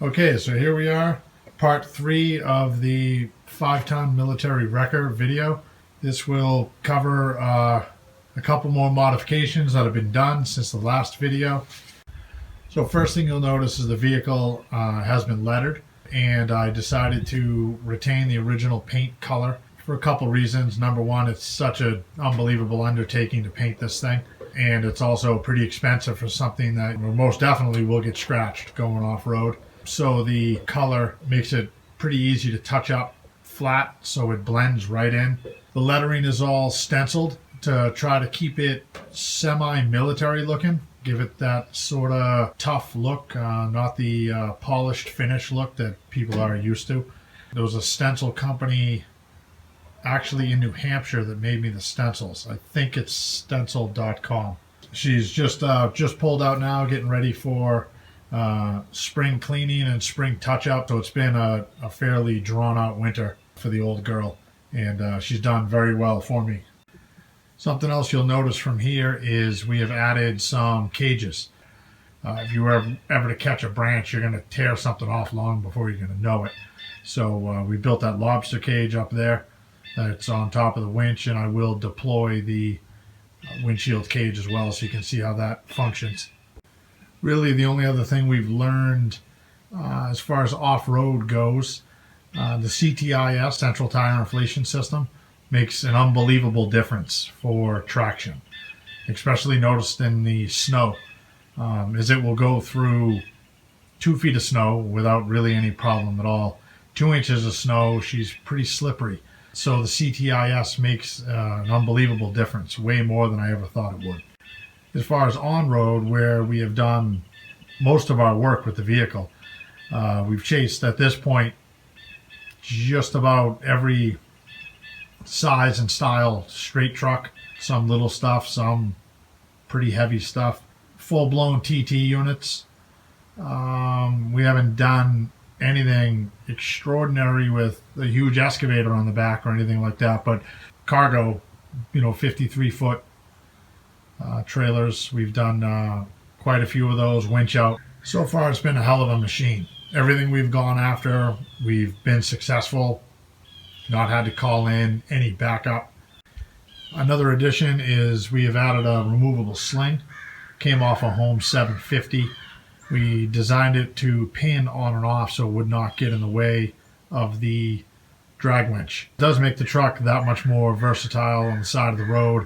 Okay, so here we are, part 3 of the 5-ton military wrecker video. This will cover a couple more modifications that have been done since the last video. So first thing you'll notice is the vehicle has been lettered, and I decided to retain the original paint color for a couple reasons. Number one, it's such an unbelievable undertaking to paint this thing, and it's also pretty expensive for something that most definitely will get scratched going off-road. So the color makes it pretty easy to touch up flat, so it blends right in. The lettering is all stenciled to try to keep it semi-military looking, give it that sort of tough look, not the polished finish look that people are used to. There was a stencil company actually in New Hampshire that made me the stencils. I think it's stencil.com. She's just pulled out now, getting ready for spring cleaning and spring touch-up. So it's been a fairly drawn-out winter for the old girl, and she's done very well for me. Something else you'll notice from here is we have added some cages. If you were ever to catch a branch, you're going to tear something off long before you're going to know it. So we built that lobster cage up there. It's on top of the winch, and I will deploy the windshield cage as well so you can see how that functions. Really, the only other thing we've learned as far as off-road goes, the CTIS, Central Tire Inflation System, makes an unbelievable difference for traction, especially noticed in the snow, as it will go through 2 feet of snow without really any problem at all. 2 inches of snow, she's pretty slippery. So the CTIS makes an unbelievable difference, way more than I ever thought it would. As far as on-road, where we have done most of our work with the vehicle, we've chased at this point just about every size and style straight truck, some little stuff, some pretty heavy stuff, full-blown TT units. We haven't done anything extraordinary with a huge excavator on the back or anything like that, but cargo, 53-foot trailers, we've done quite a few of those, winch out. So far it's been a hell of a machine. Everything we've gone after, we've been successful, not had to call in any backup. Another addition is we have added a removable sling. Came off a Home 750. We designed it to pin on and off so it would not get in the way of the drag winch. It does make the truck that much more versatile on the side of the road.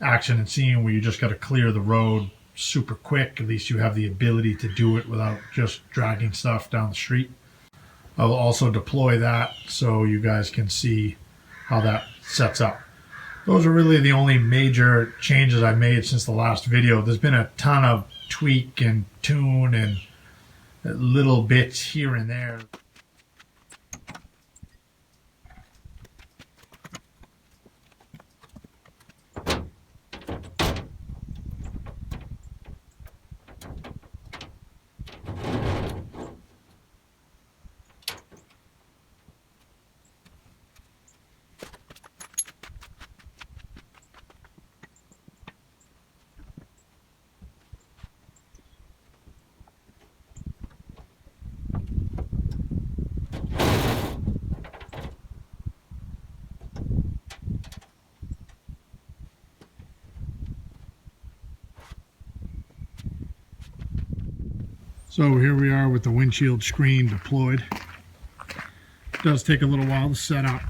Action and scene where you just got to clear the road super quick. At least you have the ability to do it without just dragging stuff down the street. I'll also deploy that so you guys can see how that sets up. Those are really the only major changes I made since the last video. There's been a ton of tweak and tune and little bits here and there. So here we are with the windshield screen deployed. It does take a little while to set up.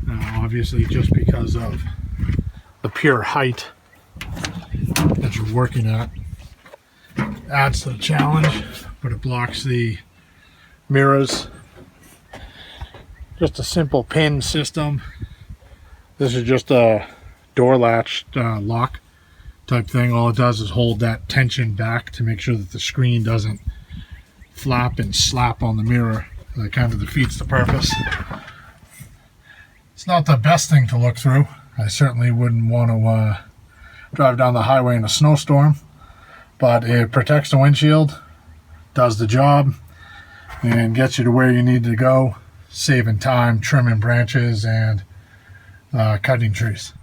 Obviously just because of the pure height that you're working at. Adds to the challenge, but it blocks the mirrors. Just a simple pin system. This is just a door latch lock type thing. All it does is hold that tension back to make sure that the screen doesn't flap and slap on the mirror. That kind of defeats the purpose. It's not the best thing to look through. I certainly wouldn't want to drive down the highway in a snowstorm, but it protects the windshield, does the job, and gets you to where you need to go, saving time, trimming branches, and cutting trees.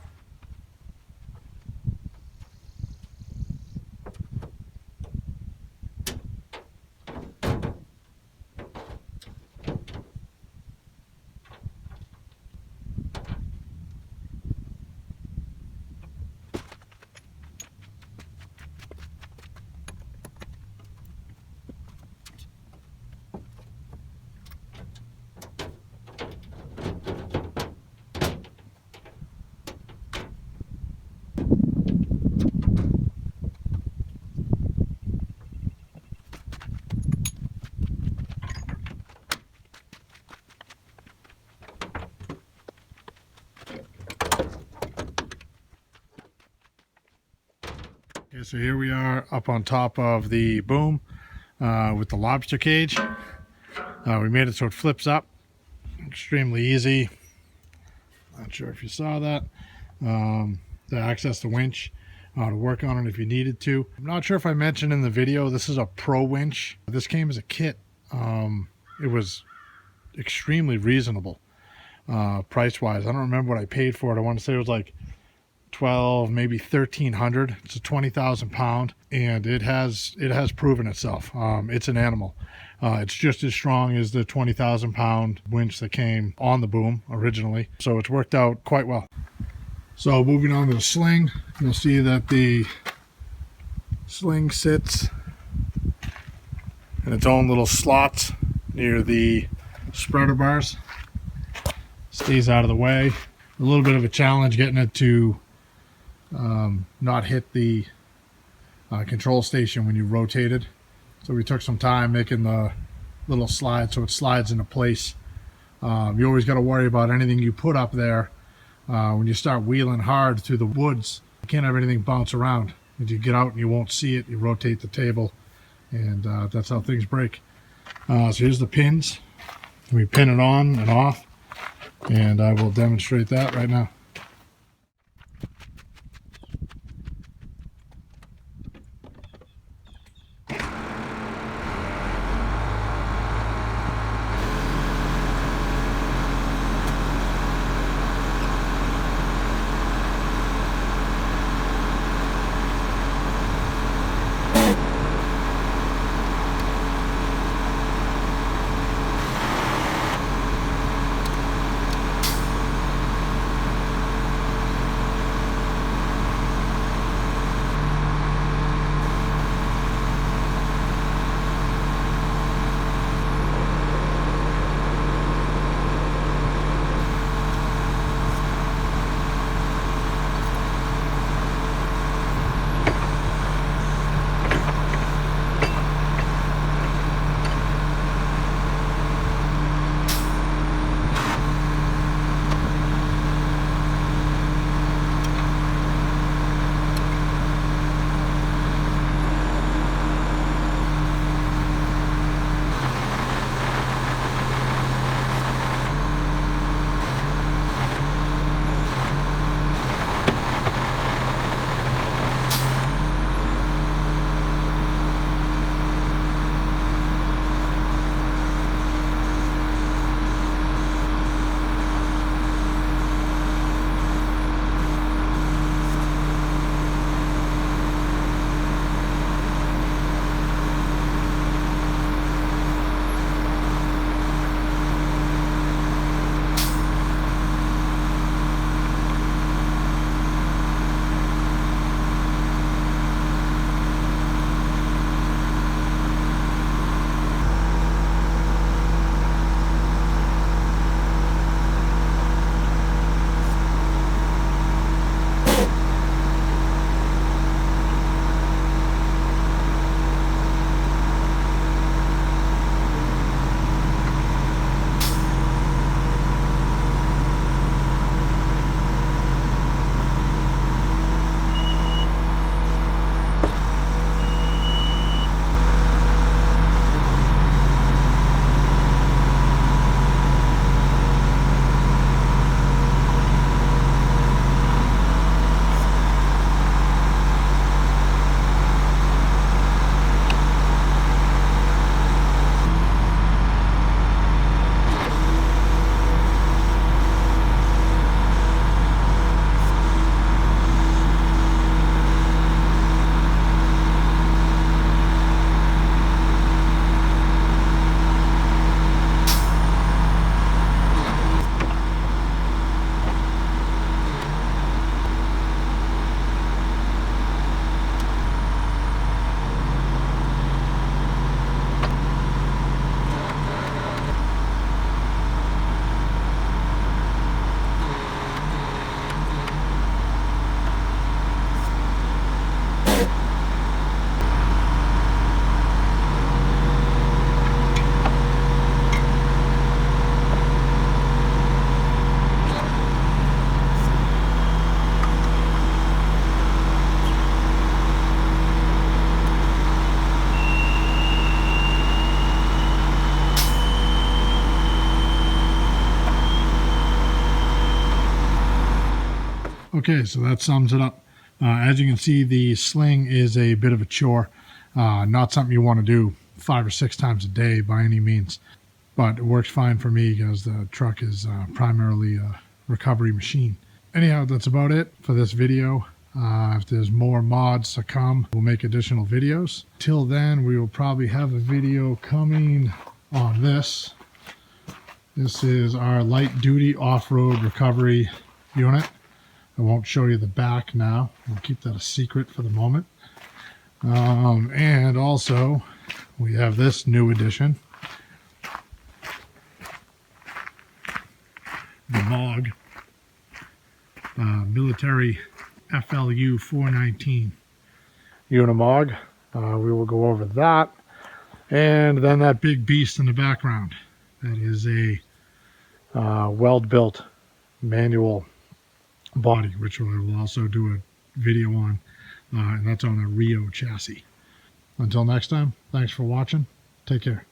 So here we are up on top of the boom with the lobster cage. We made it so it flips up. Extremely easy. Not sure if you saw that. To access the winch, to work on it if you needed to. I'm not sure if I mentioned in the video, this is a pro winch. This came as a kit. It was extremely reasonable price-wise. I don't remember what I paid for it. I want to say it was like 12, maybe 1,300. It's a 20,000 pound, and it has proven itself. It's an animal. It's just as strong as the 20,000 pound winch that came on the boom originally, so it's worked out quite well. So moving on to the sling, you'll see that the sling sits in its own little slots near the spreader bars. Stays out of the way. A little bit of a challenge getting it to not hit the control station when you rotate it. So we took some time making the little slide so it slides into place. You always got to worry about anything you put up there. When you start wheeling hard through the woods, you can't have anything bounce around. If you get out and you won't see it, you rotate the table, and that's how things break. So here's the pins. We pin it on and off, and I will demonstrate that right now. Okay, so that sums it up. As you can see, the Sling is a bit of a chore. Not something you want to do 5 or 6 times a day by any means. But it works fine for me because the truck is primarily a recovery machine. Anyhow, that's about it for this video. If there's more mods to come, we'll make additional videos. Till then, we will probably have a video coming on this. This is our light duty off-road recovery unit. I won't show you the back now. We'll keep that a secret for the moment. And also, we have this new addition. The MOG. Military FLU 419 Unimog. We will go over that. And then that big beast in the background. That is a weld-built manual body, which I will also do a video on. And that's on a Rio chassis. Until next time, thanks for watching. Take care.